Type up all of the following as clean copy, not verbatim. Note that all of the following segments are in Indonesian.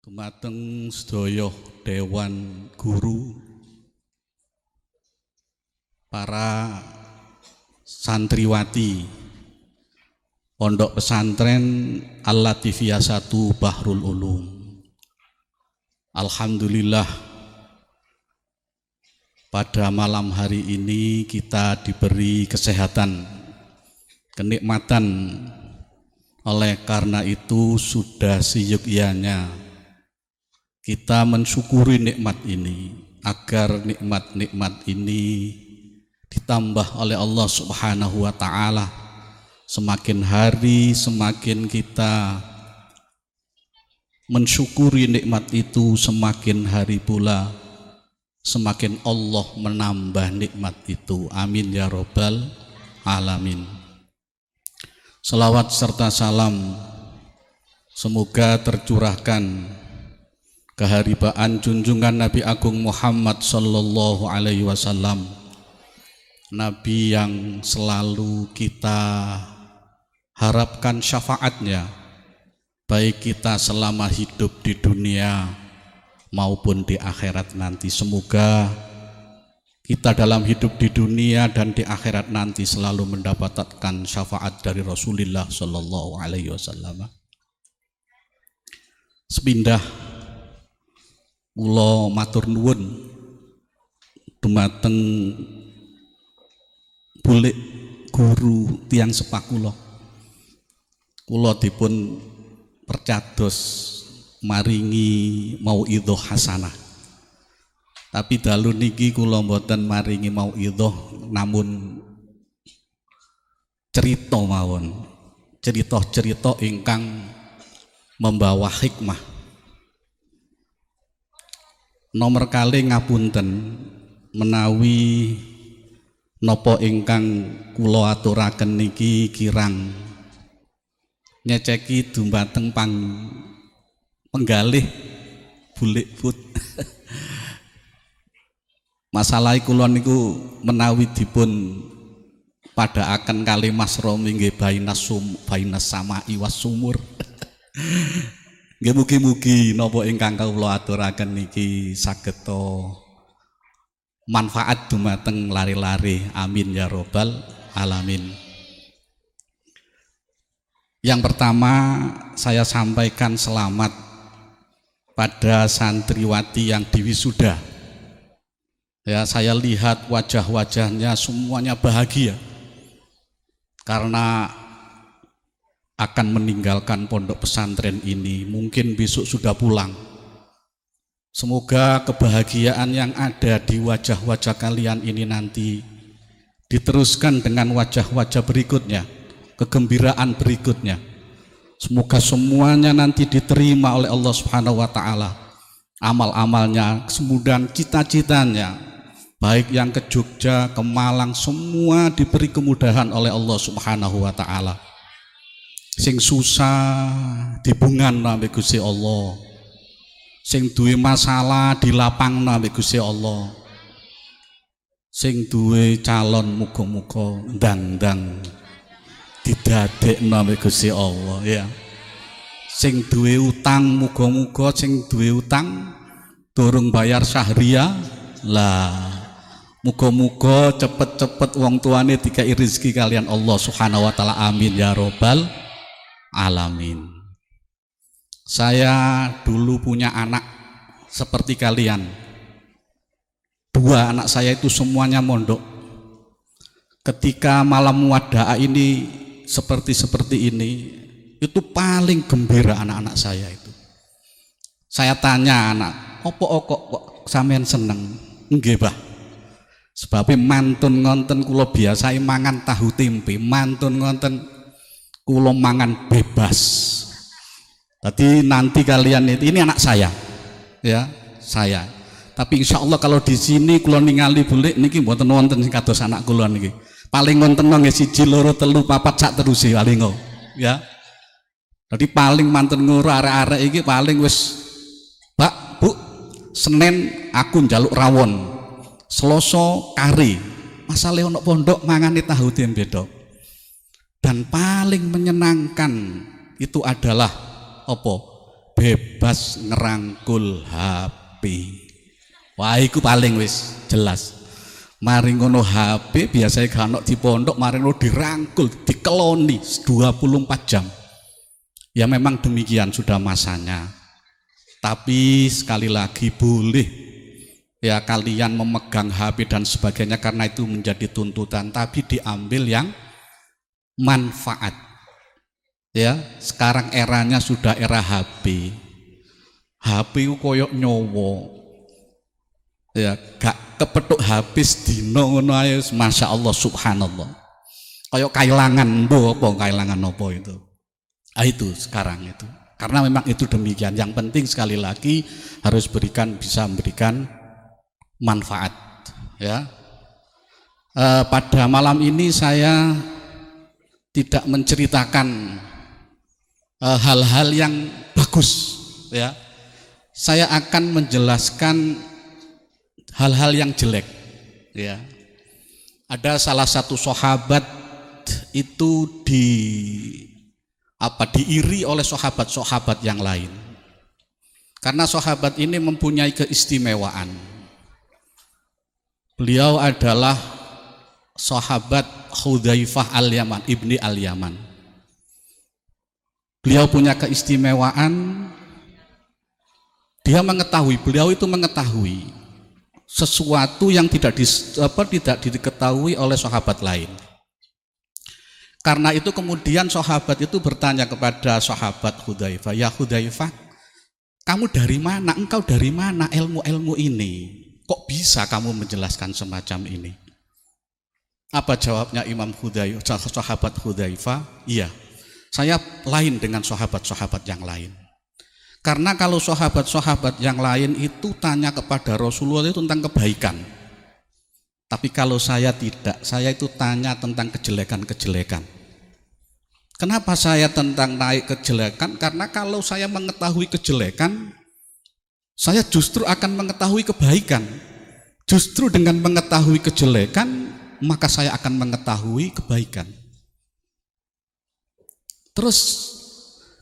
Dumateng sedaya dewan guru, para santriwati Pondok Pesantren Al-Latifiyah 1 Bahrul Ulum. Alhamdulillah, pada malam hari ini kita diberi kesehatan, kenikmatan. Oleh karena itu sudah seyukyanya kita mensyukuri nikmat ini, agar nikmat-nikmat ini ditambah oleh Allah Subhanahu wa Ta'ala. Semakin hari semakin kita mensyukuri nikmat itu, semakin hari pula semakin Allah menambah nikmat itu. Amin ya Rabbal Alamin. Selawat serta salam semoga tercurahkan keharibaan junjungan Nabi Agung Muhammad Sallallahu Alaihi Wasallam, Nabi yang selalu kita harapkan syafaatnya, baik kita selama hidup di dunia maupun di akhirat nanti. Semoga kita dalam hidup di dunia dan di akhirat nanti selalu mendapatkan syafaat dari Rasulullah Sallallahu Alaihi Wasallam. Sepindah kula matur nuwun dumateng bulik guru tiyang sepakula. Kula dipun percados maringi mauidhah hasanah. Tapi dalu niki kula mboten maringi mauidhah, namun cerita mawon. Cerita-cerita ingkang membawa hikmah. Nomor kali ngapunten menawi napa ingkang kula aturaken niki kirang nyeceki dumateng penggalih bulik put. Masalah kula niku menawi dipun padhaaken kali Mas Romi nggih bainas samai was sumur. Nggih mugi-mugi napa ingkang kula aturaken niki saged manfaat dumateng lare-lare. Amin ya Rabbal Alamin. Yang pertama saya sampaikan selamat pada santriwati yang diwisuda. Ya, saya lihat wajah-wajahnya semuanya bahagia karena akan meninggalkan pondok pesantren ini. Mungkin besok sudah pulang. Semoga kebahagiaan yang ada di wajah-wajah kalian ini nanti diteruskan dengan wajah-wajah berikutnya, kegembiraan berikutnya. Semoga semuanya nanti diterima oleh Allah Subhanahu wa Ta'ala, amal-amalnya, kemudian cita-citanya, baik yang ke Jogja, ke Malang, semua diberi kemudahan oleh Allah Subhanahu wa Ta'ala. Sing susah dibungan ambek Gusti Allah, sing duwe masalah dilapangno ambek Gusti Allah, sing duwe calon muga-muga ndang-ndang didadekno ambek Gusti Allah ya. Sing duwe utang muga-muga sing duwe utang durung bayar syahriah lah, muga-muga cepet-cepet wong tuane dikai rezeki kalian Allah Subhanahu wa Ta'ala. Amin ya Rabbal Alamin. Saya dulu punya anak seperti kalian. Dua anak saya itu semuanya mondok. Ketika malam wadaa ini seperti ini, itu paling gembira anak-anak saya itu. Saya tanya anak, opo kok sampean seneng? Nggih, Bah. Sebab mantun ngonten kula biasa mangan tahu tempe, mantun ngonten kula mangan bebas. Tadi nanti kalian ini anak saya, ya saya. Tapi insya Allah kalau di sini kula ningali bulik niki mboten wonten sing kados anak kula niki. Paling wonten nggih 1 2 3 4 sak terus paling ya. Jadi paling mantun ngoro arek-arek iki paling wis Pak, Bu, Senin aku njaluk rawon, Selasa kari, masalah ono pondok mangane tahu tempe dok. Dan paling menyenangkan itu adalah apa? bebas ngerangkul HP. Wah, iku paling wis jelas. Mari ngono HP biasanya gak ono di pondok, mari ngono dirangkul, dikeloni 24 jam. Ya memang demikian sudah masanya. Tapi sekali lagi boleh ya kalian memegang HP dan sebagainya karena itu menjadi tuntutan, tapi diambil yang manfaat. Ya, sekarang eranya sudah era HP. HP ku koyok nyowo. Ya, gak kepethuk habis dino ngono ae, Masya Allah subhanallah. Kayak kailangan apa itu. Ah, itu sekarang itu. Karena memang itu demikian. Yang penting sekali lagi harus bisa memberikan manfaat. Ya. Pada malam ini saya tidak menceritakan hal-hal yang bagus. Ya. Saya akan menjelaskan hal-hal yang jelek. Ya. Ada salah satu sahabat itu diiri oleh sahabat-sahabat yang lain. Karena sahabat ini mempunyai keistimewaan. Beliau adalah sahabat Hudzaifah al-Yaman, ibni al-Yaman. Beliau punya keistimewaan. Beliau itu mengetahui sesuatu yang tidak diketahui oleh sahabat lain. Karena itu kemudian sahabat itu bertanya kepada sahabat Hudzaifah, "Ya Hudzaifah, kamu dari mana? Engkau dari mana ilmu-ilmu ini? Kok bisa kamu menjelaskan semacam ini?" Apa jawabnya sahabat Hudzaifah? "Iya, saya lain dengan sahabat-sahabat yang lain. Karena kalau sahabat-sahabat yang lain itu tanya kepada Rasulullah itu tentang kebaikan. Tapi kalau saya tidak, saya itu tanya tentang kejelekan-kejelekan. Kenapa saya tentang naik kejelekan? Karena kalau saya mengetahui kejelekan, saya justru akan mengetahui kebaikan. Justru dengan mengetahui kejelekan, maka saya akan mengetahui kebaikan." Terus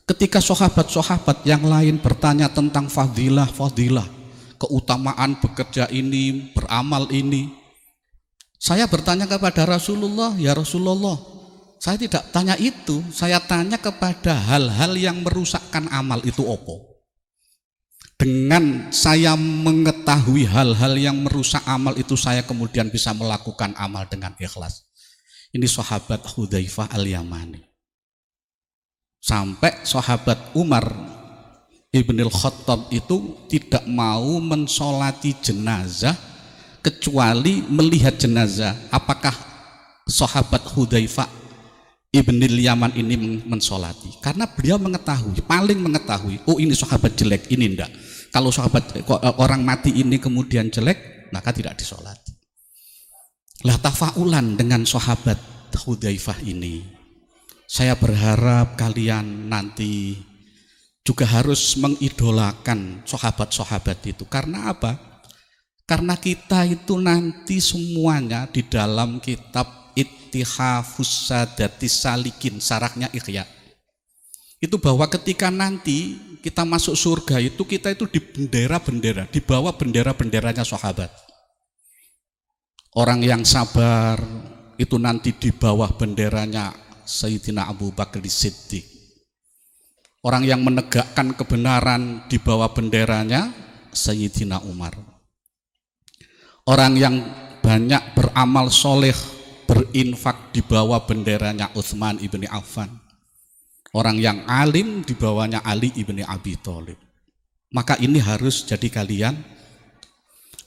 ketika sahabat-sahabat yang lain bertanya tentang fadilah, keutamaan bekerja ini, beramal ini, saya bertanya kepada Rasulullah, "Ya Rasulullah, saya tidak tanya itu, saya tanya kepada hal-hal yang merusakkan amal itu opo. Dengan saya mengetahui hal-hal yang merusak amal itu, saya kemudian bisa melakukan amal dengan ikhlas." Ini sahabat Hudzaifah al-Yamani. Sampai sahabat Umar ibn al-Khattab itu tidak mau mensolati jenazah kecuali melihat jenazah apakah sahabat Hudzaifah ibn al-Yaman ini mensolati. Karena beliau paling mengetahui, oh ini sahabat jelek, ini enggak. Kalau sahabat orang mati ini kemudian jelek, maka tidak disolati. Lah tafaulan dengan sahabat Hudzaifah ini, saya berharap kalian nanti juga harus mengidolakan sahabat-sahabat itu. Karena apa? Karena kita itu nanti semuanya di dalam kitab Ittihafus Sadatis Salikin, syarahnya Ihya, itu bahwa ketika nanti kita masuk surga itu, kita itu di bendera-bendera, di bawah bendera-benderanya sahabat. Orang yang sabar itu nanti di bawah benderanya Sayyidina Abu Bakar Siddiq. Orang yang menegakkan kebenaran di bawah benderanya Sayyidina Umar. Orang yang banyak beramal soleh, berinfak di bawah benderanya Utsman ibni Affan. Orang yang alim di bawahnya Ali ibni Abi Thalib. Maka ini harus jadi kalian.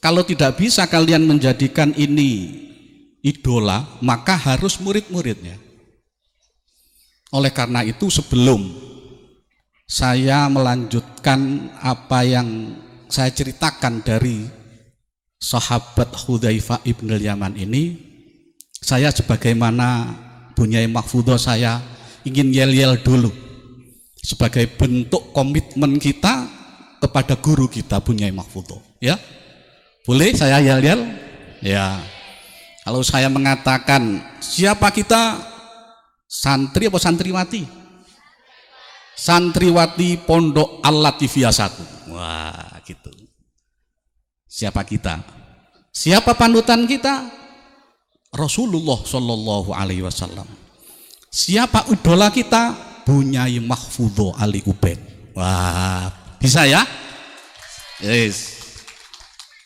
Kalau tidak bisa kalian menjadikan ini idola, maka harus murid-muridnya. Oleh karena itu, sebelum saya melanjutkan apa yang saya ceritakan dari sahabat Hudzaifah ibn al-Yaman ini, saya sebagaimana Bunyai Mahfudho, saya ingin yel-yel dulu sebagai bentuk komitmen kita kepada guru kita Bunyai Mahfudho. Ya, boleh saya yel-yel? Ya. Kalau saya mengatakan siapa kita, santri apa santriwati? santriwati Pondok Al-Latifiyah 1. Wah, gitu. Siapa kita? Siapa panutan kita? Rasulullah Shallallahu Alaihi Wasallam. Siapa idola kita? Bunyai Mahfudho Ali Ubaid. Wah, bisa ya? Yes.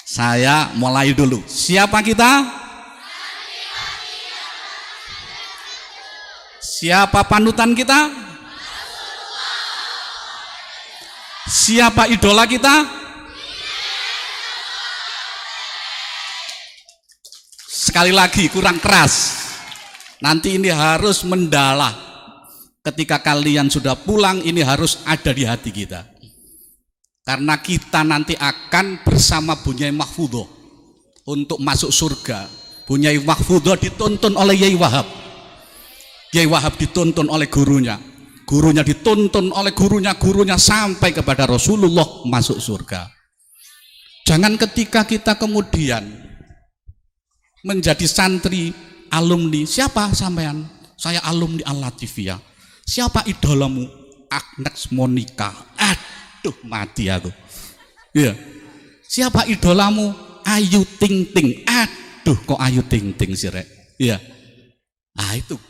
Saya mulai dulu. Siapa kita? Siapa panutan kita? Siapa idola kita? Sekali lagi kurang keras. Nanti ini harus mendalam. Ketika kalian sudah pulang, ini harus ada di hati kita. Karena kita nanti akan bersama Bunyai Mahfudho untuk masuk surga. Bunyai Mahfudho dituntun oleh Yai Wahab. Yai Wahab dituntun oleh gurunya. Gurunya dituntun oleh gurunya sampai kepada Rasulullah masuk surga. Jangan ketika kita kemudian menjadi santri alumni, siapa sampean? Saya alumni Al-Latifiyah. Siapa idolamu? Agnes Monica. Aduh, mati aku. Iya. Siapa idolamu? Ayu Ting Ting. Aduh, kok Ayu Ting Ting sih, Rek? Iya. Ah, itu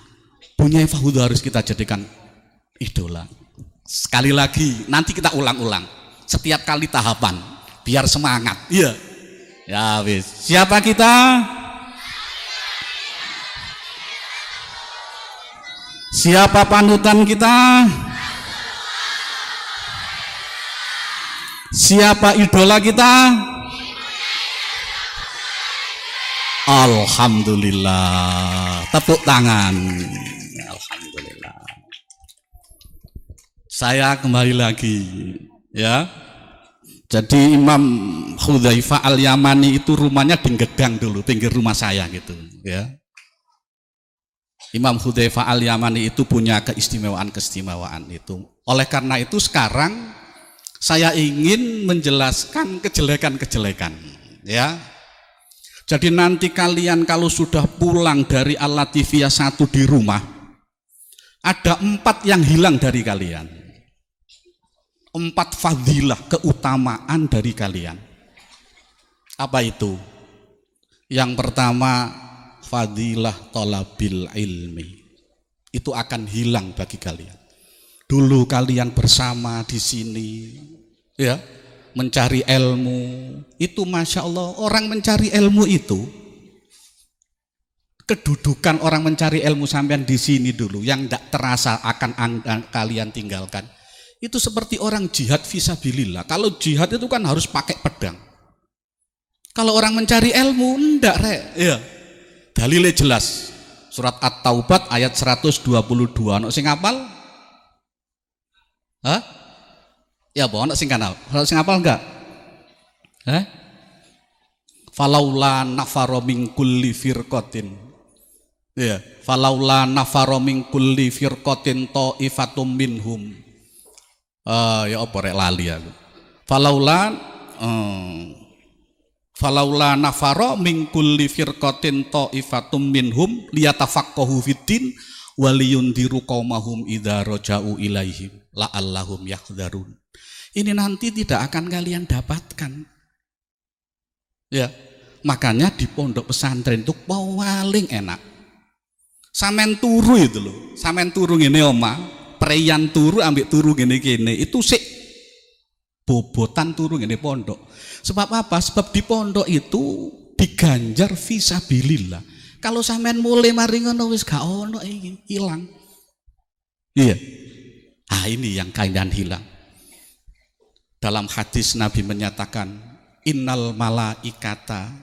Bunyai Mahfudho harus kita jadikan idola. Sekali lagi, nanti kita ulang-ulang. Setiap kali tahapan, biar semangat. Iya. Ya, wis. Siapa kita? Siapa panutan kita? Siapa idola kita? Alhamdulillah. Tepuk tangan. Alhamdulillah. Saya kembali lagi, ya. Jadi Imam Hudzaifah Al-Yamani itu rumahnya di Gedang dulu, pinggir rumah saya gitu, ya. Imam Hudzaifah Al-Yamani itu punya keistimewaan itu. Oleh karena itu sekarang saya ingin menjelaskan kejelekan-kejelekan, ya. Jadi nanti kalian kalau sudah pulang dari Al-Latifiyah 1 di rumah, ada 4 yang hilang dari kalian. 4 fadilah, keutamaan dari kalian. Apa itu? Yang pertama, fadilah thalabil ilmi. Itu akan hilang bagi kalian. Dulu kalian bersama di sini, ya, mencari ilmu. Itu Masya Allah, orang mencari ilmu itu, kedudukan orang mencari ilmu sampean di sini dulu, yang tidak terasa akan kalian tinggalkan. Itu seperti orang jihad fisabilillah. Kalau jihad itu kan harus pakai pedang. Kalau orang mencari ilmu, enggak, Rek. Ya. Dalilnya jelas. Surat At-Taubat ayat 122. Ono sing hafal? Hah? Ya, ono sing kanal. Ono sing hafal enggak? Hah? Falaula nafaro min kulli firqatin. Ya, falaula nafaro min kulli firqatin ta'ifatum minhum. Ya apa rek lali aku. Falaula nafaro min kulli firqatin ta'ifatum minhum liyatafaqahu fiddin waliyundiru qaumahum idza raja'u ilaihim la'allahum yahdharun. Ini nanti tidak akan kalian dapatkan. Ya, makanya di pondok pesantren itu paling enak. Samen turu itu loh, samen turu ngene oma. Preyan turu ambek turu gini-gini itu sik bobotan turu gini pondok. Sebab apa? Sebab di pondok itu diganjar fisabilillah. Kalau sampean mulai mari ngono wis gak ono iki, hilang. Iya. Ah, ini yang kalian hilang. Dalam hadis Nabi menyatakan innal malaikata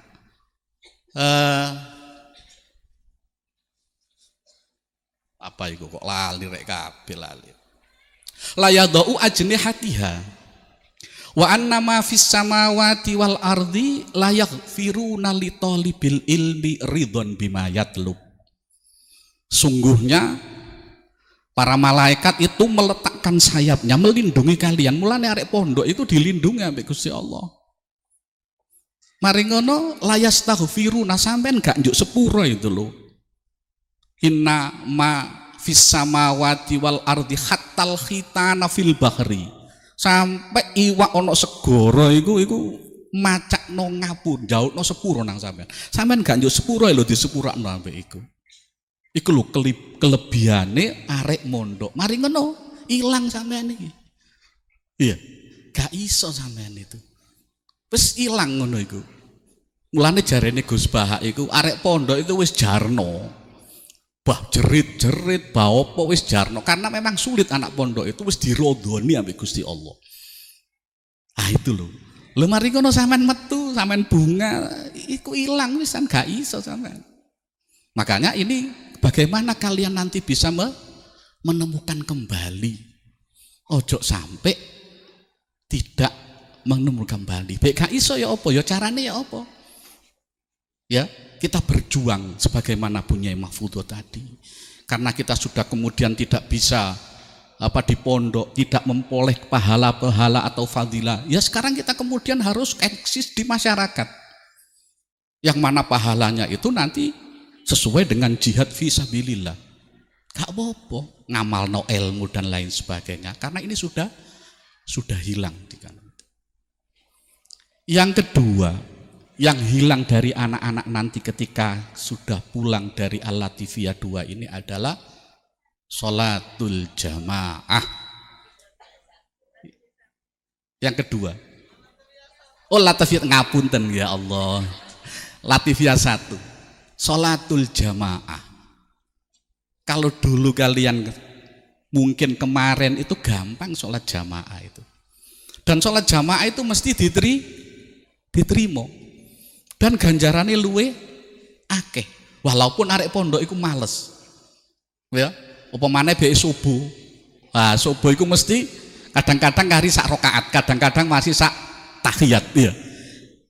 apa itu kok lali rek kabeh lali. La yadau ajnihatiha wa annama fis samawati wal ardi la yaghfiruna li talibil ilmi ridwan bima yatlub. Sungguhnya para malaikat itu meletakkan sayapnya melindungi kalian. Mulane arek pondok itu dilindungi ambek Gusti Allah. Mari ngono la yastaghfiruna sampean gak njuk sepuro itu lho. Inna ma fis samawati wal ardi hattal khitana fil bahri. Sampai iwak ono segara iku macakno ngapur, njautno sepuro nang sampean. Sampean gak njuk sepuro lho disepurakno ambek iku. Iku lho kelebihane arek mondok. Mari ngono ilang sampean iki. Iya, gak iso sampean itu. Wis ilang ngono iku. Mulane jarene Gus Bahak iku arek pondok itu wis jarno. Bah jerit-jerit, bah opo wis jarno karena memang sulit anak pondok itu wis dirodoni ambek Gusti Allah. Ah itu lho. Lho mari ngono sampean metu, sampean bunga iku ilang wisan gak iso sampean. Makanya ini bagaimana kalian nanti bisa menemukan kembali. Ojo sampai tidak menemukan kembali. Baik gak iso ya apa? Ya carane ya apa? Ya, kita berjuang sebagaimana bunyi Mahfudho tadi. Karena kita sudah kemudian tidak bisa di pondok, tidak memperoleh pahala-pahala atau fadilah. Ya sekarang kita kemudian harus eksis di masyarakat. Yang mana pahalanya itu nanti sesuai dengan jihad fisabilillah. Gak apa-apa ngamalno ilmu dan lain sebagainya. Karena ini sudah hilang. Yang kedua, yang hilang dari anak-anak nanti ketika sudah pulang dari Al-Latifiyah 2 ini adalah sholatul jamaah. Yang kedua, Latifiyah ngapunten ya Allah, Latifiyah 1, sholatul jamaah. Kalau dulu kalian mungkin kemarin itu gampang sholat jamaah itu, dan sholat jamaah itu mesti diterima. Dan ganjarannya luwe akeh. Walaupun arek pondok iku males. Ya, upamane bae subuh. Nah, subuh iku mesti kadang-kadang kari sak rakaat, kadang-kadang masih sak tahiyat ya.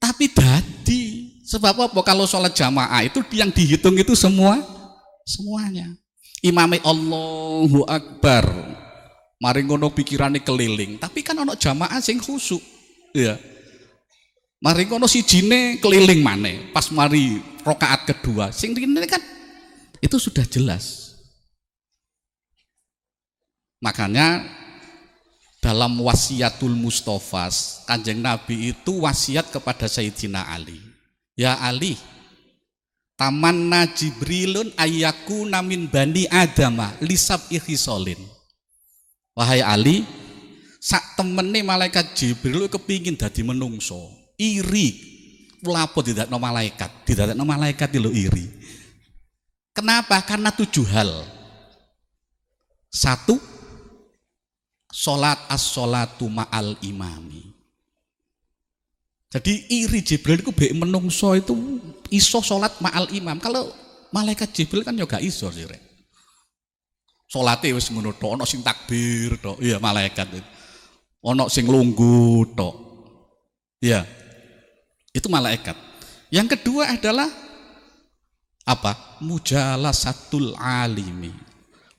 Tapi dadi sebab apa kalau sholat jamaah itu yang dihitung itu semuanya. Imame Allahu Akbar. Mari ngono pikirane keliling, tapi kan ono jamaah sing khusyuk. Ya. Mari kono sijine keliling maneh pas mari rakaat kedua sing ini kan itu sudah jelas. Makanya dalam wasiatul Mustafa Kanjeng Nabi itu wasiat kepada Sayyidina Ali. Ya Ali, tamanna Jibrilun ayyakuna min bani Adama lisab ikhisolin. Wahai Ali, sak temene malaikat Jibril kepingin dadi menungso. Iri, lapo tidak no malaikat itu iri. Kenapa? Karena 7 hal. 1, sholat as-sholatu ma'al imami. Jadi iri Jibril itu baik menungso itu iso sholat ma'al imam. Kalau malaikat Jibril kan juga iso sih. Sholatnya wis ngono tok, ono sing takbir tok, iya malaikat itu. Ono sing lungguh tok. Iya. Itu malaikat. Yang kedua adalah apa? Mujalasatul alimi.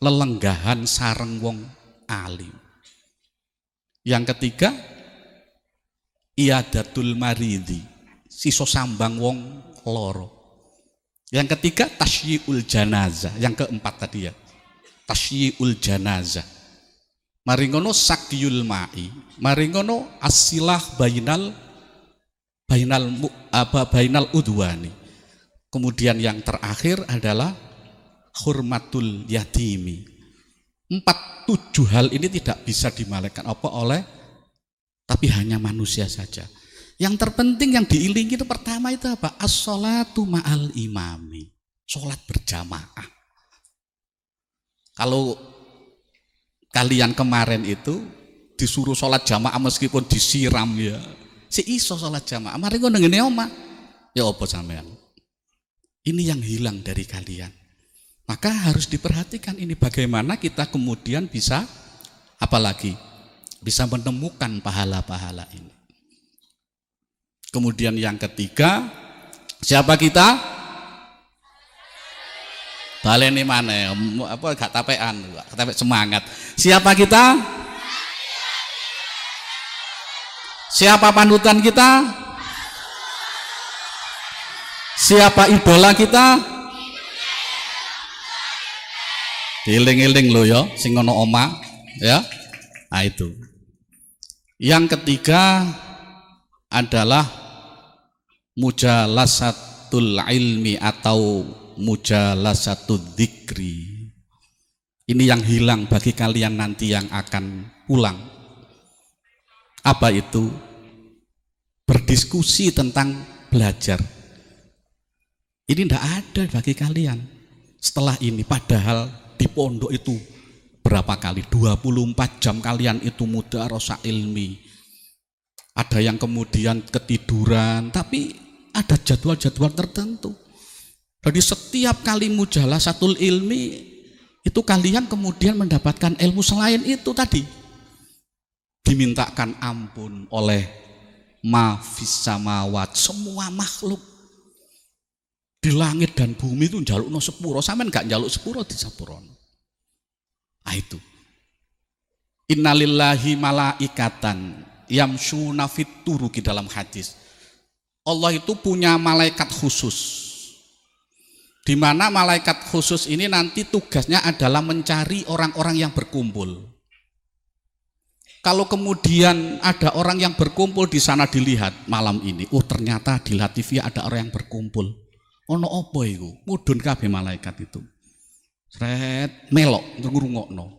Lelenggahan sareng wong alim. Yang ketiga, iadatul maridi. Siso sambang wong loro. Yang ketiga, tasyiul janazah. Yang keempat tadi ya. Tasyiul janazah. Mari ngono sakyul ma'i. Mari ngono asilah bainal udwani. Kemudian yang terakhir adalah hurmatul yatimi. 7 hal ini tidak bisa dimalaikat tapi hanya manusia saja. Yang terpenting yang diilingi itu pertama itu apa? As-sholatu ma'al imami. Sholat berjamaah. Kalau kalian kemarin itu disuruh sholat jamaah meskipun disiram ya, si iso sholat jamaah. Mari ngono ngene omah. Ya apa sampean? Ini yang hilang dari kalian. Maka harus diperhatikan ini bagaimana kita kemudian bisa apalagi bisa menemukan pahala-pahala ini. Kemudian yang ketiga, siapa kita? Baleni mana? Apa gak tapean, gak semangat. Siapa kita? Siapa panutan kita? Siapa idola kita? Dieling-eling lo ya sing ono oma ya. Nah itu. Yang ketiga adalah mujalasatul ilmi atau mujalasatul dzikri. Ini yang hilang bagi kalian nanti yang akan pulang. Apa itu? Berdiskusi tentang belajar. Ini tidak ada bagi kalian setelah ini. Padahal di pondok itu berapa kali? 24 jam kalian itu mudarasah ilmi. Ada yang kemudian ketiduran, tapi ada jadwal-jadwal tertentu. Jadi setiap kali mujalasatul ilmi itu kalian kemudian mendapatkan ilmu selain itu tadi. Dimintakan ampun oleh mafis samawat, semua makhluk di langit dan bumi itu njalukno sepuro. Sampean gak njaluk sepuro di sapurono. Ah itu. Innalillahi malaikatan yamshuna fit turuqi dalam hadis. Allah itu punya malaikat khusus. Di mana malaikat khusus ini nanti tugasnya adalah mencari orang-orang yang berkumpul. Kalau kemudian ada orang yang berkumpul di sana dilihat malam ini, oh ternyata di Latifia ada orang yang berkumpul. Ono opo iku? Mudhun kabeh malaikat itu. Sret melok ngrungokno.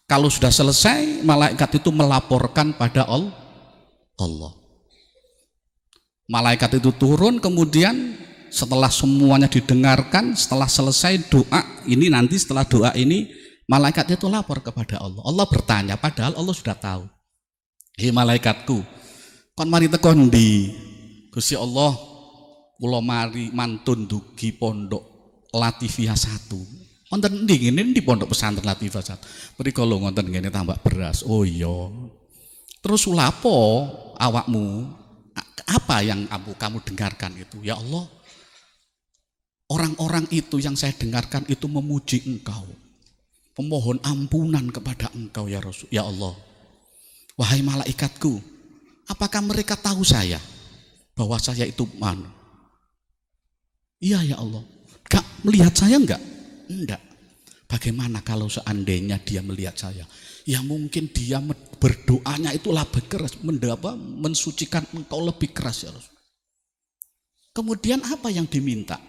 Kalau sudah selesai, malaikat itu melaporkan pada Allah. Malaikat itu turun, kemudian setelah semuanya didengarkan, setelah selesai doa ini, nanti setelah doa ini malaikat itu lapor kepada Allah. Allah bertanya, padahal Allah sudah tahu. Hei malaikatku, kon mari teko ndi? Gusti Allah, kula mari mantun dugi pondok Latifia 1. Wonten ndi ngene di pondok pesantren Latifia 1. Mriko lho wonten ngene tambak beras. Oh iya. Terus lapo awakmu? Apa yang kamu dengarkan itu? Ya Allah, orang-orang itu yang saya dengarkan itu memuji Engkau, memohon ampunan kepada Engkau ya Rasul. Ya Allah, wahai malaikatku, apakah mereka tahu saya bahwa saya itu mana? Iya ya Allah. Gak melihat saya enggak? Enggak. Bagaimana kalau seandainya dia melihat saya? Ya mungkin dia berdoanya itu lebih keras, mensucikan Engkau lebih keras ya Rasul. Kemudian apa yang diminta?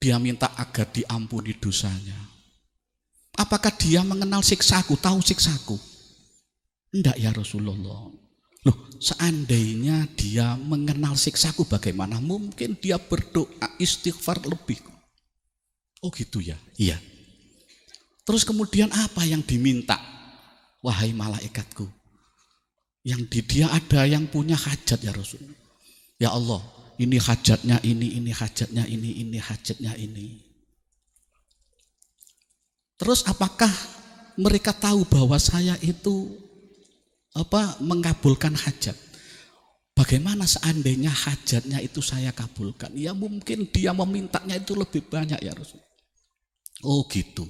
Dia minta agar diampuni dosanya. Apakah dia mengenal siksaku, tahu siksaku? Enggak ya Rasulullah. Loh, seandainya dia mengenal siksaku bagaimana? Mungkin dia berdoa istighfar lebih. Oh gitu ya? Iya. Terus kemudian apa yang diminta? Wahai malaikatku, yang di dia ada yang punya hajat ya Rasul. Ya Allah, ini hajatnya ini hajatnya ini hajatnya ini. Terus apakah mereka tahu bahwa saya itu mengabulkan hajat? Bagaimana seandainya hajatnya itu saya kabulkan? Ya mungkin dia memintanya itu lebih banyak ya Rasul. Oh gitu.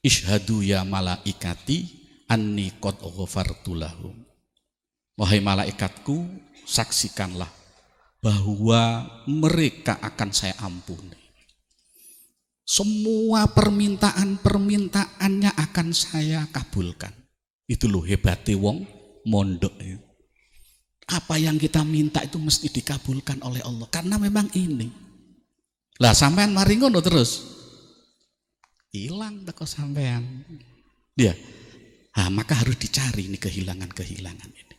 Ishhadu ya malaikati anni qad ghafartu lahum. Wahai malaikatku, saksikanlah bahwa mereka akan saya ampuni. Semua permintaannya akan saya kabulkan. Itu loh hebatnya wong mondok. Apa yang kita minta itu mesti dikabulkan oleh Allah. Karena memang ini. Lah sampean mari ngono terus. Hilang teko sampean. Dia. Maka harus dicari ini kehilangan-kehilangan ini.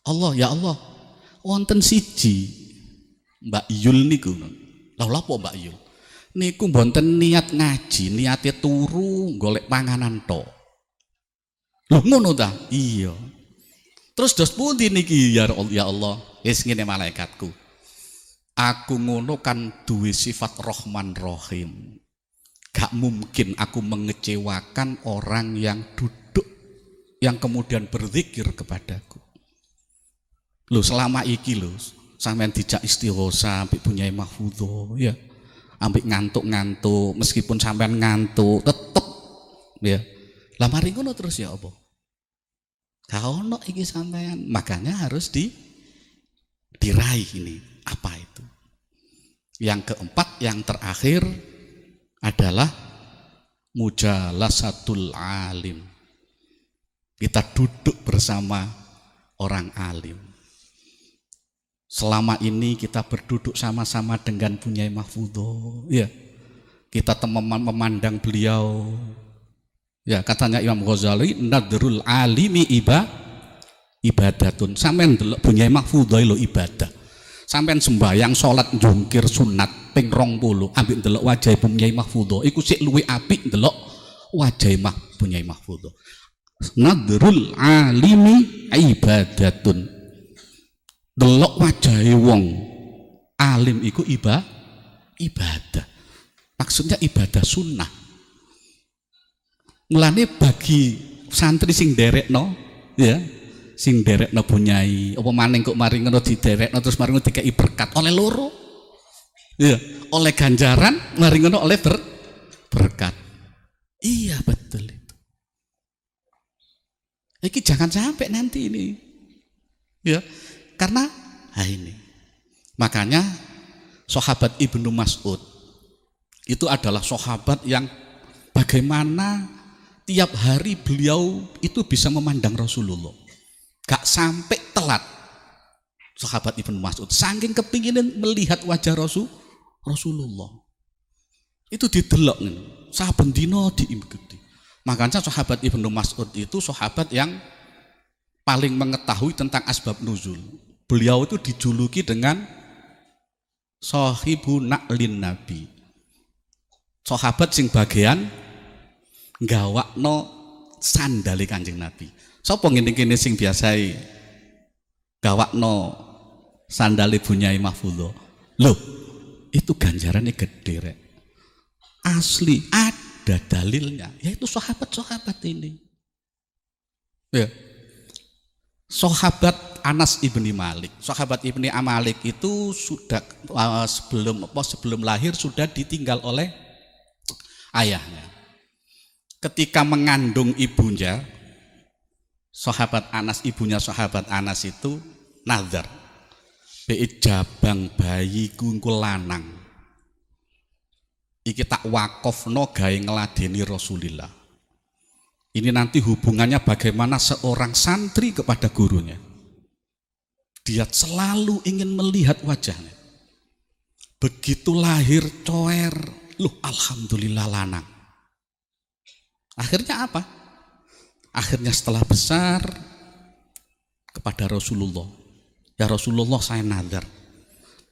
Allah, ya Allah, wonten siji Mbak Yul niku. Lah lapo Mbak Yul? Niku mboten niat ngaji, niate turu golek panganan tok. Lho ngono ta? Iya. Terus dos pundi niki ya Allah? Wis ngene malaikatku. Aku ngono kan duwe sifat Rahman Rahim. Gak mungkin aku mengecewakan orang yang duduk, yang kemudian berzikir kepadaku. Loh selama iki lho, sampean dijak istighosa ambek Bunyai Mahfudho ya. Ambek ngantuk-ngantuk, meskipun sampean ngantuk tetep ya. Lah mari ngono terus ya apa? Gak ono iki sampean, makanya harus diraih ini. Apa itu? Yang keempat, yang terakhir adalah mujalasatul alim. Kita duduk bersama orang alim. Selama ini kita berduduk sama-sama dengan Bunyai Mahfudho, ya. Kita memandang beliau, ya, katanya Imam Ghazali, nadrul alimi ibadatun. Sampeyan ndelok Bunyai Mahfudho lho ibadah. Sampeyan sembahyang salat jungkir sunat ping 20, ambek ndelok wajah Bunyai Mahfudho iku sik luwih apik ndelok wajah Bunyai Mahfudho. Nadrul alimi ibadatun. Delok wajahe wong alim iku ibadah. Maksudnya ibadah sunnah. Mulane bagi santri sing derekno, ya, sing derekno Bunyai, apa maning kok mari ngono diderekno terus mari ngono dikei berkat oleh loro. Ya, oleh ganjaran, mari ngono oleh berkat. Iya betul itu. Iki jangan sampai nanti ini. Ya. Karena ini, makanya sahabat Ibnu Mas'ud itu adalah sahabat yang bagaimana tiap hari beliau itu bisa memandang Rasulullah, gak sampai telat. Sahabat Ibnu Mas'ud saking kepingin melihat wajah Rasulullah itu didelok nih, saben dina diikuti. Makanya sahabat Ibnu Mas'ud itu sahabat yang paling mengetahui tentang asbab nuzul. Beliau itu dijuluki dengan sahibu na'lin nabi, sahabat sing bagian gawakno sandali Kanjeng Nabi. Sapa ngene-ngene sing biasai gawakno sandali Bunyai Mahfudho? Loh, itu ganjarannya gede rek. Asli ada dalilnya, yaitu sahabat-sahabat ini. Ya. Sahabat Anas ibni Malik, sahabat ibni Malik itu sudah sebelum lahir sudah ditinggal oleh ayahnya. Ketika mengandung ibunya, sahabat Anas, ibunya sahabat Anas itu nazar, jabang bayiku engko lanang, iki tak wakofno gawe ngladeni Rasulillah. Ini nanti hubungannya bagaimana seorang santri kepada gurunya. Dia selalu ingin melihat wajahnya. Begitu lahir coer, loh alhamdulillah lanang. Akhirnya apa? Akhirnya setelah besar kepada Rasulullah. Ya Rasulullah, saya nazar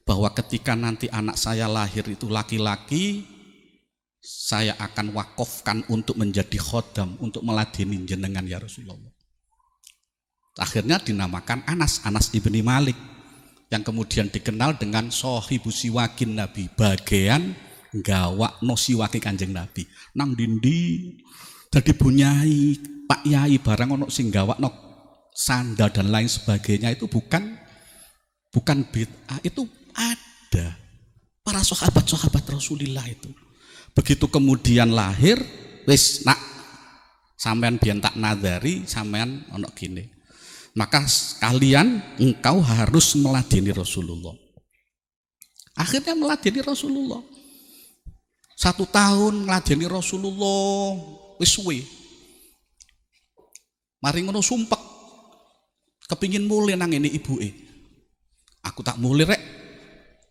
bahwa ketika nanti anak saya lahir itu laki-laki, saya akan wakofkan untuk menjadi khodam, untuk meladeni jenengan ya Rasulullah. Akhirnya dinamakan Anas ibni Malik, yang kemudian dikenal dengan sahibu siwakin Nabi, bagian gawak no siwaki Kanjeng Nabi. Nang dindi dadi Bunyai, Pak Yai barang ono sing gawak no sandal dan lain sebagainya, itu bukan bid'ah, itu ada. Para sahabat-sahabat Rasulullah itu. Begitu kemudian lahir, wis nak sampean biyen tak nadari, sampean ono gini. Maka sekalian engkau harus meladeni Rasulullah. Akhirnya meladeni Rasulullah. 1 tahun meladeni Rasulullah, wis suwe. Mari ngono sumpek. Kepingin mulih nang ngene ibuke. Aku tak mulih rek.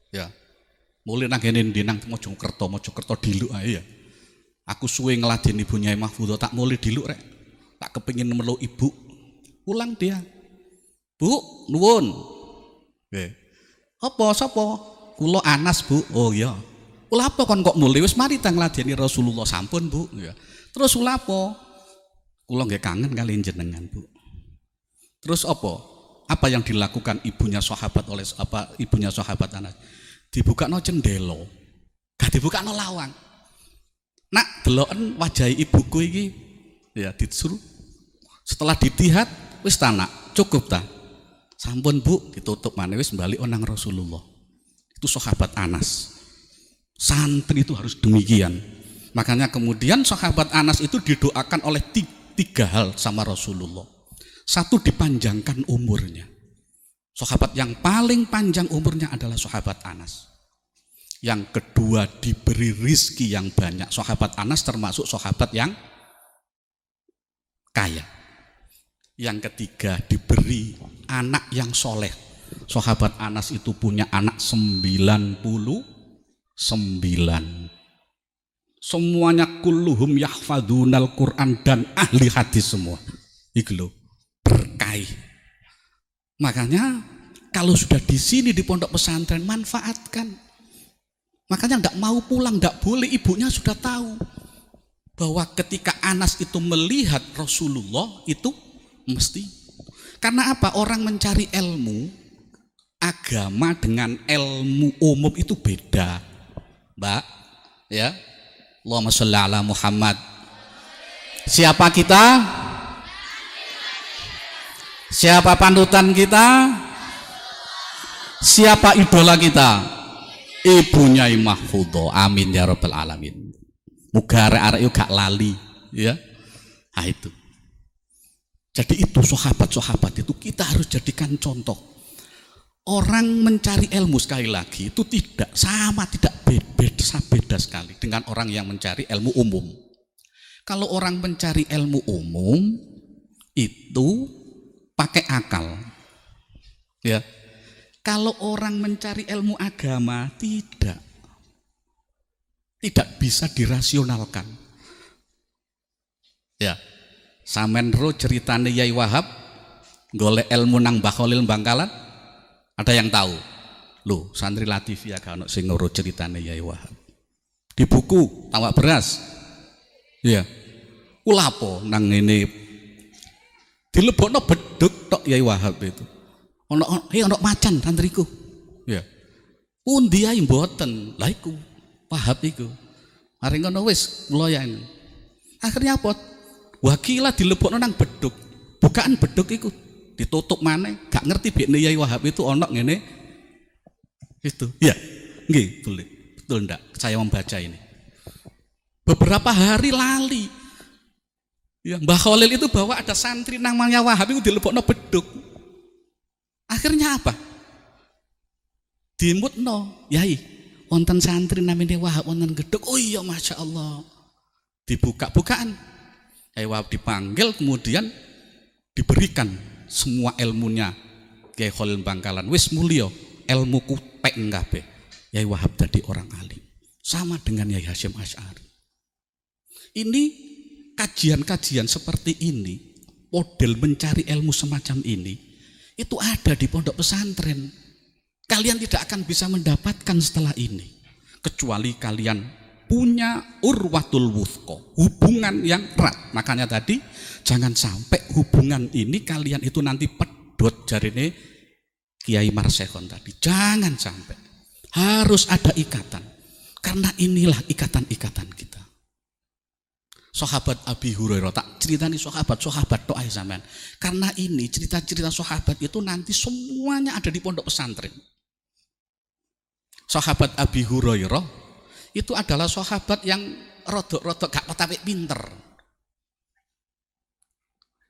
Ya. Mulih nang ngene ndi nang Mojokerto diluk ae ya. Aku suwe ngladeni Bunyai Mahfudho, tak mulih diluk rek. Tak kepingin meluk ibu. Pulang dia. Bu, nuwun. Nggih. Apa sapa? Kula Anas, Bu. Oh iya. Kula apa kon kok mulih? Wis mari ta ngladeni Rasulullah sampun, Bu. Ya. Terus kula apa? Kula nggih kangen kali jenengan, Bu. Terus apa? Apa yang dilakukan ibunya sahabat Anas? Dibukakno jendela, gak dibukakno lawang. Nak deloken wajah ibuku iki, ya disuruh. Setelah dilihat, wis ta nak, cukup ta? Sampun Bu, ditutup maneh wis bali nang Rasulullah. Itu sahabat Anas. Santri itu harus demikian. Makanya kemudian sahabat Anas itu didoakan oleh 3 hal sama Rasulullah. 1, dipanjangkan umurnya. Sahabat yang paling panjang umurnya adalah sahabat Anas. Yang kedua diberi rizki yang banyak. Sahabat Anas termasuk sahabat yang kaya. Yang ketiga diberi anak yang soleh. Sahabat Anas itu punya anak 99. Semuanya kulluhum yahfadunal Quran dan ahli hadis semua. Itu loh, berkah. Makanya kalau sudah di sini di pondok pesantren manfaatkan. Makanya enggak mau pulang, enggak boleh, ibunya sudah tahu bahwa ketika Anas itu melihat Rasulullah itu mesti. Karena apa? Orang mencari ilmu agama dengan ilmu umum itu beda, Mbak. Ya. Allahumma sholli ala Muhammad. Siapa kita? Siapa panutan kita? Siapa idola kita? Ibunya Mahfudho. Amin ya rabbal alamin. Muga arek-arek yo gak lali, ya. Nah itu. Jadi itu sahabat-sahabat itu kita harus jadikan contoh. Orang mencari ilmu sekali lagi itu tidak sama, tidak beda sekali dengan orang yang mencari ilmu umum. Kalau orang mencari ilmu umum itu pakai akal, ya. Kalau orang mencari ilmu agama tidak bisa dirasionalkan. Ya, samen ro ceritane Yai Wahab golek ilmu nang Mbah Khalil Bangkalan. Ada yang tahu? Loh, santri Latif ya kan sing ngurut ceritane Yai Wahab. Di buku Tawa Beras. Ya. Ulapo nang ngene dilebokno beduk tok Yai Wahab itu. Ono macan santriku. Ya. Pundi ae mboten. Lah iku Wahab iku. Mari ngono wis mloyan. Akhirnya apa? Wakilah dilebokno nang beduk. Bukaan beduk iku ditutup maneh, gak ngerti bekne Yai Wahab itu ono ngene. Itu. Ya. Nggih, boleh. Betul ndak? Saya membaca ini. Beberapa hari lali. Ya, Mbah Khalil itu bawa ada santri namanya Wahab itu dilebokno beduk. Akhirnya apa? Dimutno, Yai, wonten santri namanya Wahab wonten geduk. Oh iya, Masya Allah. Dibuka-bukaan. Yai Wahab dipanggil, kemudian diberikan semua ilmunya Kiai Khalil Bangkalan. Wis mulya, ilmuku pek kabeh. Yai Wahab jadi orang alim. Sama dengan Yai Hasyim Asy'ari. Ini kajian-kajian seperti ini, model mencari ilmu semacam ini, itu ada di pondok pesantren. Kalian tidak akan bisa mendapatkan setelah ini, kecuali kalian punya urwatul wuthqa, hubungan yang erat. Makanya tadi jangan sampai hubungan ini kalian itu nanti pedot, jarine Kiai Marsekhon tadi. Jangan sampai. Harus ada ikatan. Karena inilah ikatan-ikatan kita. Sahabat Abi Hurairah, tak ceritani sahabat-sahabat tok ae sampean. Karena ini cerita-cerita sahabat itu nanti semuanya ada di pondok pesantren. Sahabat Abi Hurairah itu adalah sahabat yang rodok-rodok gak tapi pinter.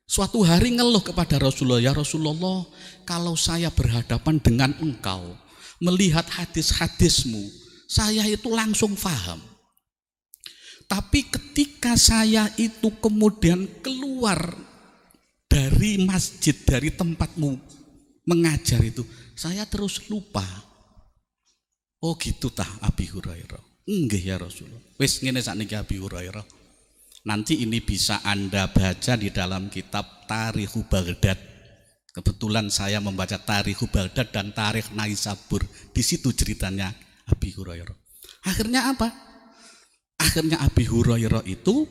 Suatu hari ngeluh kepada Rasulullah, ya Rasulullah, kalau saya berhadapan dengan engkau, melihat hadis-hadismu, saya itu langsung faham. Tapi ketika saya itu kemudian keluar dari masjid, dari tempatmu mengajar itu, saya terus lupa. Oh gitu tah Abi Hurairah. Nggih ya Rasulullah. Wis ngene sakniki Abi Hurairah. Nanti ini bisa Anda baca di dalam kitab Tarikhu Baghdad. Kebetulan saya membaca Tarikhu Baghdad dan Tarikh Naisabur. Di situ ceritanya Abi Hurairah. Akhirnya apa? Akhirnya Abi Hurairah itu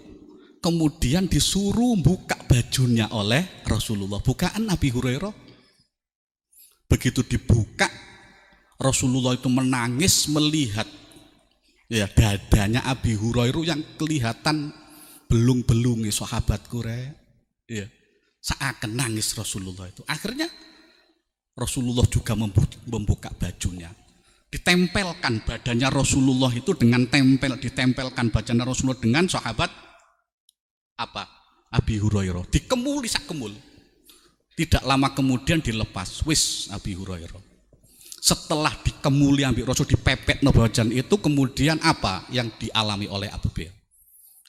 kemudian disuruh buka bajunya oleh Rasulullah. Bukaan Abi Hurairah. Begitu dibuka, Rasulullah itu menangis melihat ya dadanya Abi Hurairah yang kelihatan belung-belungi sahabatku re. Ya. Seakan nangis Rasulullah itu. Akhirnya Rasulullah juga membuka bajunya. Ditempelkan badannya Rasulullah itu dengan ditempelkan badannya Rasulullah dengan sahabat apa? Abi Hurairah. Dikemuli sak kemul. Tidak lama kemudian dilepas. Wis Abi Hurairah. Setelah dikemuli ambek Rasul dipepet nobajan itu, kemudian apa yang dialami oleh Abu Bakar?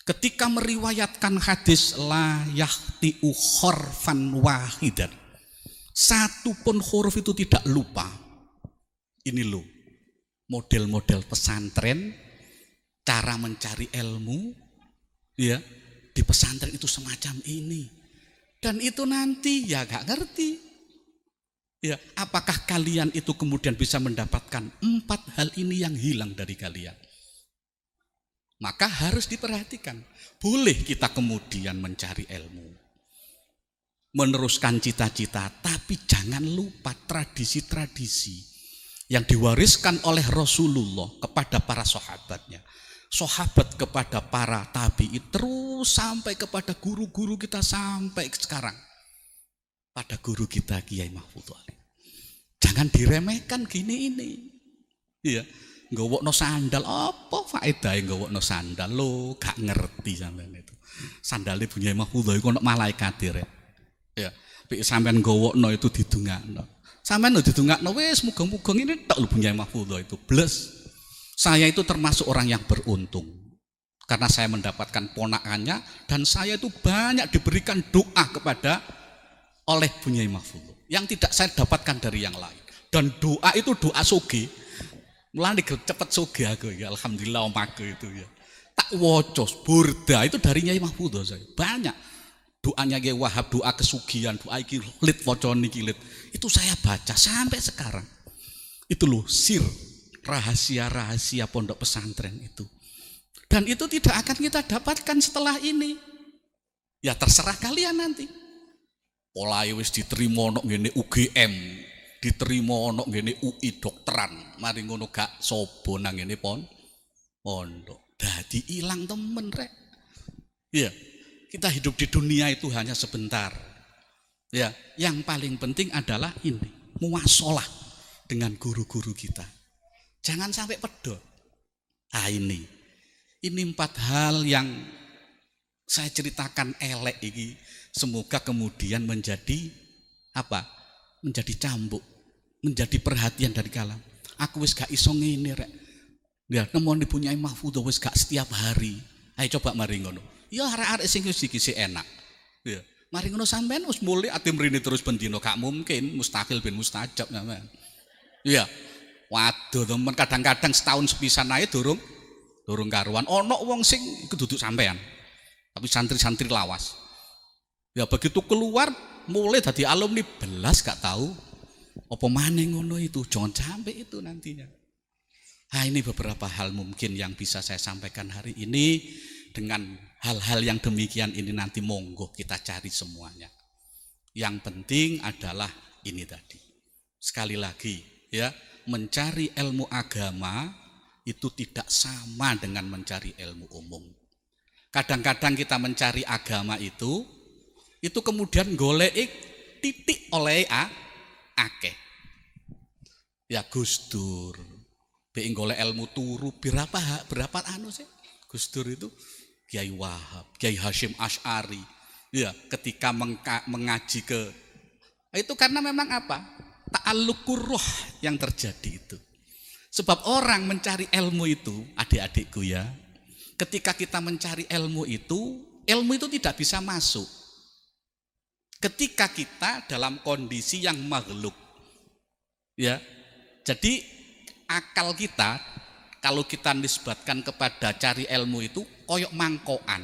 Ketika meriwayatkan hadis la yahti'u khorfan wahidan, satu pun huruf itu tidak lupa. Ini loh model-model pesantren, cara mencari ilmu, ya di pesantren itu semacam ini. Dan itu nanti ya gak ngerti. Ya, apakah kalian itu kemudian bisa mendapatkan 4 hal ini yang hilang dari kalian? Maka harus diperhatikan. Boleh kita kemudian mencari ilmu, meneruskan cita-cita, tapi jangan lupa tradisi-tradisi yang diwariskan oleh Rasulullah kepada para sahabatnya, sahabat kepada para tabi'in, terus sampai kepada guru-guru kita sampai sekarang. Pada guru kita Kiai Mahfudz Ali. Jangan diremehkan gini ini. Iya, nggawokno sandal apa faedahe nggawokno sandal lo gak ngerti sampean itu. Sandale Kiai Mahfudz iku ono malaikat rek. Ya, pik sampean nggawokno itu didongakno. Sampean didongakno wis muga-muga ini tok lho Kiai Mahfudz itu. Bles. Saya itu termasuk orang yang beruntung. Karena saya mendapatkan ponakannya dan saya itu banyak diberikan doa kepada oleh Kiai Mahfudz yang tidak saya dapatkan dari yang lain. Dan doa itu doa soge. Mulane cepet soge aku ya, alhamdulillah omaku itu ya. Tak wocos burda itu dari Kiai Mahfudz saya. Banyak doanya Kiai Wahab, doa kesugihan, doa iki lit wocone iki lit. Itu saya baca sampai sekarang. Itu loh sir rahasia-rahasia pondok pesantren itu. Dan itu tidak akan kita dapatkan setelah ini. Ya terserah kalian nanti. Mulai wis diterima nok ngene UGM, diterima nok ngene UI dokteran, mari ngono gak sobo nang ngene pondok. Dadi ilang temen rek. Ya, kita hidup di dunia itu hanya sebentar. Ya, yang paling penting adalah ini, muasalah dengan guru-guru kita. Jangan sampai pedot. Ah ini 4 hal yang saya ceritakan elek ini. Semoga kemudian menjadi apa? Menjadi cambuk, menjadi perhatian dari kalam. Aku wis gak iso ngene rek. Ya nemoni Kiai Mahfudz wis gak setiap hari. Ayo coba mari ngono. Ya arek-arek sing wis iki enak. Ya, mari ngono sampean wis mulih ati mrene terus bendino gak mungkin, mustahil ben mustajab sampean. Iya. Waduh temen kadang-kadang setahun sepisan ae durung karuan. Ono wong sing iku duduk sampean. Tapi santri-santri lawas. Ya begitu keluar mulai dari alumni belas gak tahu apa maneh ngono itu, jangan sampai itu nantinya. Nah ini beberapa hal mungkin yang bisa saya sampaikan hari ini. Dengan hal-hal yang demikian ini nanti monggo kita cari semuanya. Yang penting adalah ini tadi. Sekali lagi ya, mencari ilmu agama itu tidak sama dengan mencari ilmu umum. Kadang-kadang kita mencari agama itu kemudian golek titik oleh akeh. Ya Gus Dur, be golek ilmu turu berapa anu sih? Gus Dur itu Kiai Wahab, Kiai Hasyim Asy'ari. Ya, ketika mengaji ke itu karena memang apa? Ta'alluqur ruh yang terjadi itu. Sebab orang mencari ilmu itu, adik-adikku ya, ketika kita mencari ilmu itu tidak bisa masuk. Ketika kita dalam kondisi yang maghluk, ya, jadi akal kita kalau kita nisbatkan kepada cari ilmu itu koyok mangkoan,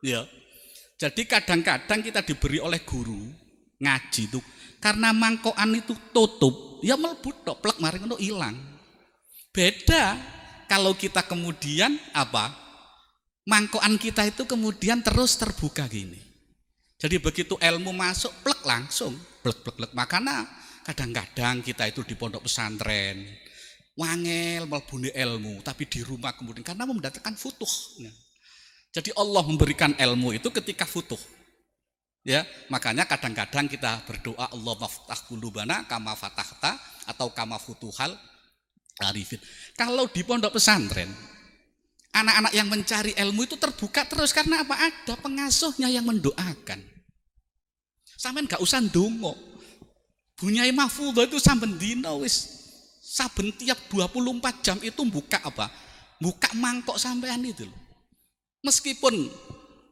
ya. Jadi kadang-kadang kita diberi oleh guru ngaji itu karena mangkoan itu tutup, ya melebut plek mari ngono hilang. Beda kalau kita kemudian apa? Mangkoan kita itu kemudian terus terbuka gini. Jadi begitu ilmu masuk, plek langsung, plek. Makanya kadang-kadang kita itu di pondok pesantren, wangel melbuni ilmu, tapi di rumah kemudian karena mendatangkan futuh. Jadi Allah memberikan ilmu itu ketika futuh. Ya, makanya kadang-kadang kita berdoa Allah maftah qulubana kama fatahta atau kama futuhal arifin. Kalau di pondok pesantren, anak-anak yang mencari ilmu itu terbuka terus karena apa? Ada pengasuhnya yang mendoakan. Sampean gak usah ndonga. Bunyai Mahfudho itu saben dina wis saben tiap 24 jam itu buka apa? Buka mangkok sampean itu loh. Meskipun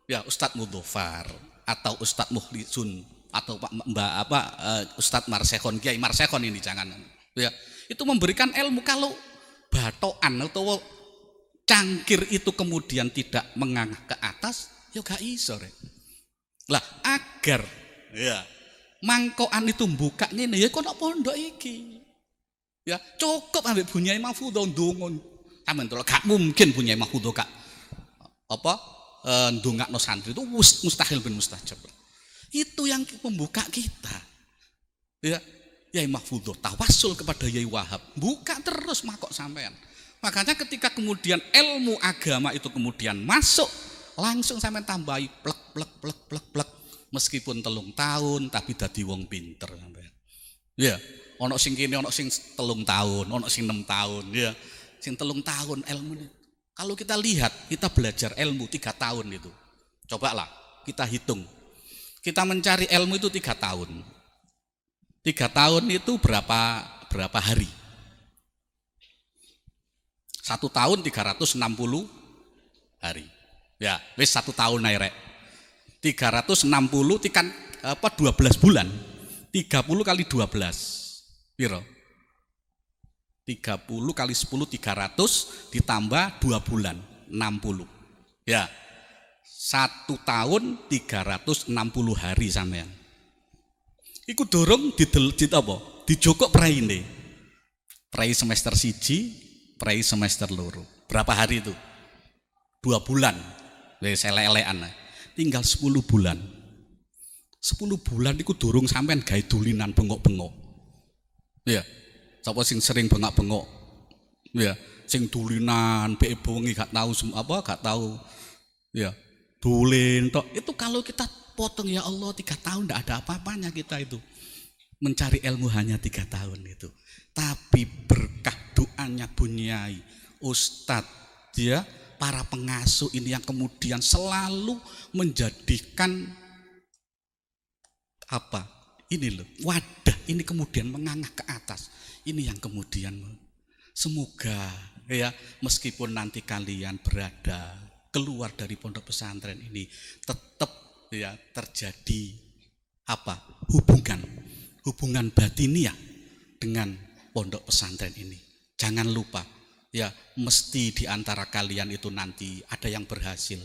ya Ustadz Mudhofar atau Ustadz Mukhlisun atau Ustadz Marsekon, Kiai Marsekon ini jangan ya, itu memberikan ilmu. Kalau batokan atau cangkir itu kemudian tidak mengangah ke atas, ya gak iso rek. Lah agar ya mangkokan itu buka ngene ya kono pondok iki. Ya cukup ambek Bunyai Mahfudho ndonga. Sampeyan gak mungkin Bunyai Mahfudho gak ndongakno santri itu mustahil bin mustajab. Itu yang membuka kita. Ya, Yai Mahfudho tawassul kepada Yai Wahab, buka terus mangkok sampean. Makanya ketika kemudian ilmu agama itu kemudian masuk, langsung sampean tambahi plek plek plek plek plek. Meskipun 3 tahun tapi dadi wong pinter sampean. Ya, ono sing kene ono sing 3 tahun, ono sing 6 tahun, ya. Sing 3 tahun ilmu. Kalau kita lihat, kita belajar ilmu 3 tahun itu. Cobalah kita hitung. Kita mencari ilmu itu 3 tahun. 3 tahun itu berapa hari? 1 tahun 360 hari. Ya, wis 1 tahun ae rek. 360 tikan 12 bulan. 30 kali 12. Piro? 30 kali 10 300 ditambah 2 bulan 60. Ya. 1 tahun 360 hari sampean. Iku dorong dijokok praine. Prai semester 1, prai semester 2. Berapa hari itu? 2 bulan. Wis elek-elekan. Tinggal 10 bulan. 10 bulan iku dorong sampean gawe dulinan bengok-bengok. Ya. Sapa sing sering bengok-bengok. Ya, sing dulinan bek bengi gak tahu gak tahu. Ya. Dolin tok. Itu kalau kita potong ya Allah 3 tahun tidak ada apa-apanya kita itu. Mencari ilmu hanya 3 tahun itu. Tapi berkah doanya Bunyai, Ustadz ya, para pengasuh ini yang kemudian selalu menjadikan apa? Ini loh, wadah ini kemudian mengangah ke atas. Ini yang kemudian semoga ya meskipun nanti kalian berada keluar dari pondok pesantren ini tetap ya terjadi apa? Hubungan batiniah dengan pondok pesantren ini. Jangan lupa ya, mesti di antara kalian itu nanti ada yang berhasil.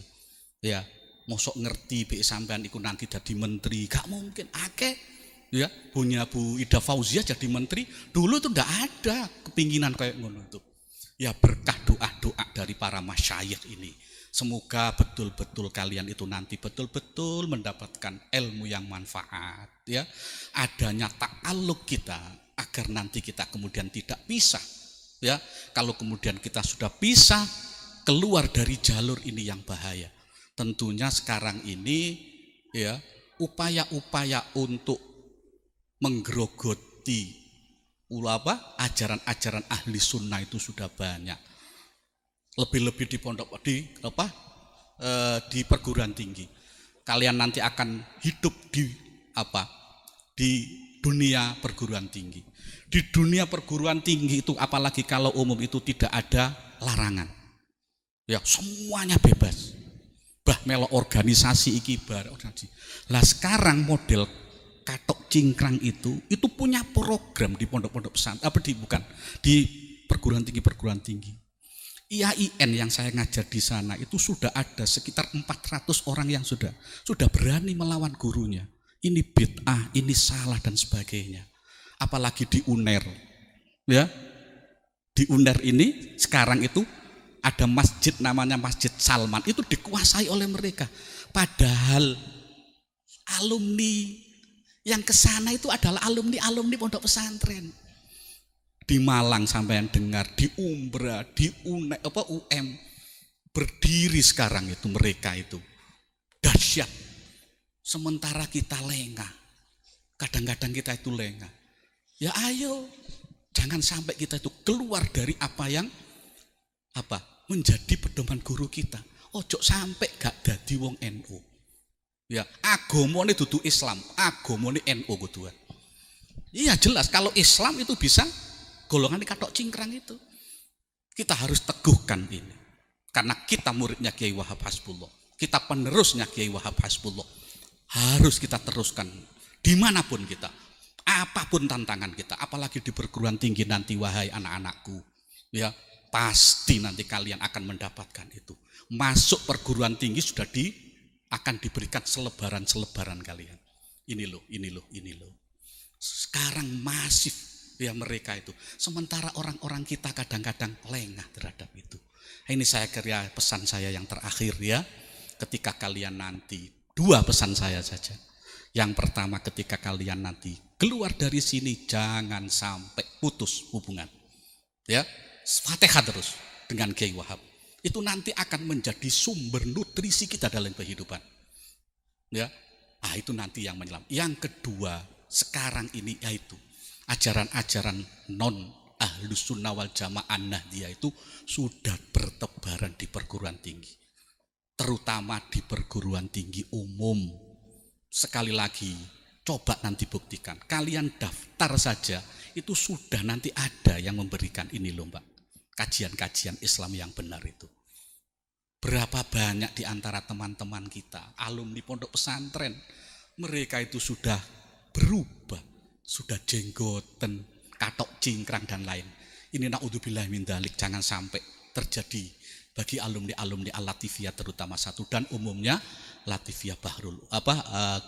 Ya, mosok ngerti be sampean iku nanti jadi menteri, gak mungkin. Akeh ya, punya Bu Ida Fauzia jadi menteri, dulu itu ndak ada kepinginan kayak ngono itu. Ya berkah doa-doa dari para masyayikh ini. Semoga betul-betul kalian itu nanti betul-betul mendapatkan ilmu yang manfaat ya. Adanya ta'alluq kita agar nanti kita kemudian tidak pisah ya. Kalau kemudian kita sudah pisah keluar dari jalur ini yang bahaya. Tentunya sekarang ini ya upaya-upaya untuk menggerogoti ajaran-ajaran ahli sunnah itu sudah banyak. Lebih-lebih di pondok di perguruan tinggi. Kalian nanti akan hidup di dunia perguruan tinggi. Di dunia perguruan tinggi itu apalagi kalau umum itu tidak ada larangan. Ya, semuanya bebas. Bah melo organisasi iki bar organisasi. Lah sekarang model Katok Cingkrang itu punya program di pondok-pondok pesantren di perguruan tinggi. IAIN yang saya ngajar di sana itu sudah ada sekitar 400 orang yang sudah berani melawan gurunya. Ini bid'ah, ini salah dan sebagainya. Apalagi di UNER. Ya. Di UNER ini sekarang itu ada masjid namanya Masjid Salman, itu dikuasai oleh mereka. Padahal alumni yang ke sana itu adalah alumni pondok pesantren. Di Malang sampean dengar, di Umbra, di UM berdiri sekarang itu mereka itu dahsyat. Sementara kita lengah. Kadang-kadang kita itu lengah. Ya ayo, jangan sampai kita itu keluar dari apa yang menjadi pedoman guru kita. Ojo sampai gak dadi wong NU. Ya, agamane dudu Islam, agamane NU kuduan. Iya jelas kalau Islam itu bisa golongan di katok cingkrang itu. Kita harus teguhkan ini. Karena kita muridnya Kiai Wahab Hasbullah. Kita penerusnya Kiai Wahab Hasbullah. Harus kita teruskan dimanapun kita. Apapun tantangan kita. Apalagi di perguruan tinggi nanti wahai anak-anakku. Ya, pasti nanti kalian akan mendapatkan itu. Masuk perguruan tinggi sudah akan diberikan selebaran-selebaran kalian. Ini loh. Sekarang masif ya mereka itu. Sementara orang-orang kita kadang-kadang lengah terhadap itu. Ini saya kira pesan saya yang terakhir ya. Ketika kalian nanti, 2 pesan saya saja. Yang pertama ketika kalian nanti keluar dari sini jangan sampai putus hubungan. Ya, Fatihah terus dengan Kiai Wahab. Itu nanti akan menjadi sumber nutrisi kita dalam kehidupan. Ya. Itu nanti yang menyelam. Yang kedua, sekarang ini yaitu ajaran-ajaran non Ahlus Sunnah wal Jamaah Nahdiyah itu sudah bertebaran di perguruan tinggi. Terutama di perguruan tinggi umum. Sekali lagi, coba nanti buktikan. Kalian daftar saja, itu sudah nanti ada yang memberikan ini loh Mbak. Kajian-kajian Islam yang benar itu. Berapa banyak di antara teman-teman kita, alumni pondok pesantren, mereka itu sudah berubah, sudah jenggoten, katok cingkrang dan lain. Ini naudzubillah min dzalik, jangan sampai terjadi bagi alumni-alumni Al-Latifiyah terutama 1 dan umumnya Latifiyah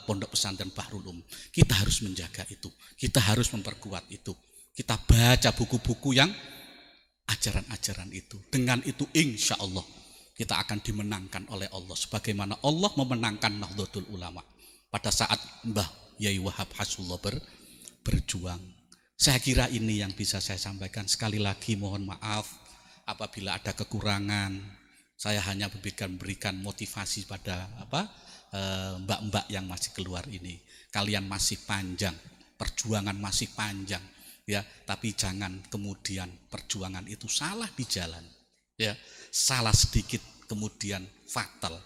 pondok pesantren Bahrul Kita harus menjaga itu, kita harus memperkuat itu. Kita baca buku-buku yang ajaran-ajaran itu. Dengan itu insya Allah kita akan dimenangkan oleh Allah sebagaimana Allah memenangkan Nahdlatul Ulama pada saat Mbah Yai Wahab Hasbullah berjuang. Saya kira ini yang bisa saya sampaikan. Sekali lagi mohon maaf apabila ada kekurangan. Saya hanya berikan motivasi pada mbak-mbak yang masih keluar ini. Kalian masih panjang, perjuangan masih panjang ya, tapi jangan kemudian perjuangan itu salah di jalan. Ya, salah sedikit kemudian fatal.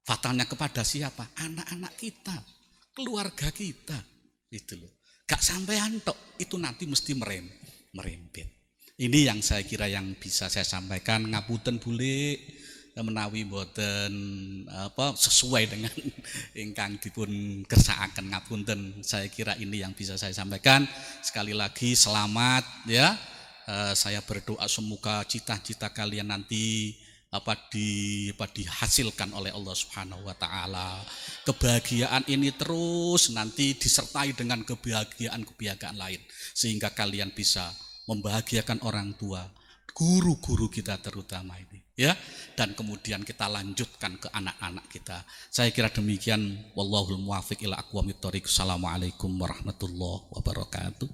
Fatalnya kepada siapa? Anak-anak kita, keluarga kita. Itu loh. Gak sampean tok, itu nanti mesti merembet. Ini yang saya kira yang bisa saya sampaikan. Ngapunten bule menawi boten sesuai dengan ingkang dipun kersakaken, ngapunten. Saya kira ini yang bisa saya sampaikan. Sekali lagi selamat ya. Saya berdoa semoga cita-cita kalian nanti dihasilkan oleh Allah Subhanahu wa taala. Kebahagiaan ini terus nanti disertai dengan kebahagiaan lain sehingga kalian bisa membahagiakan orang tua, guru-guru kita terutama ini ya, dan kemudian kita lanjutkan ke anak-anak kita. Saya kira demikian. Wallahul muwaffiq ila aqwamit thoriq. Assalamualaikum warahmatullahi wabarakatuh.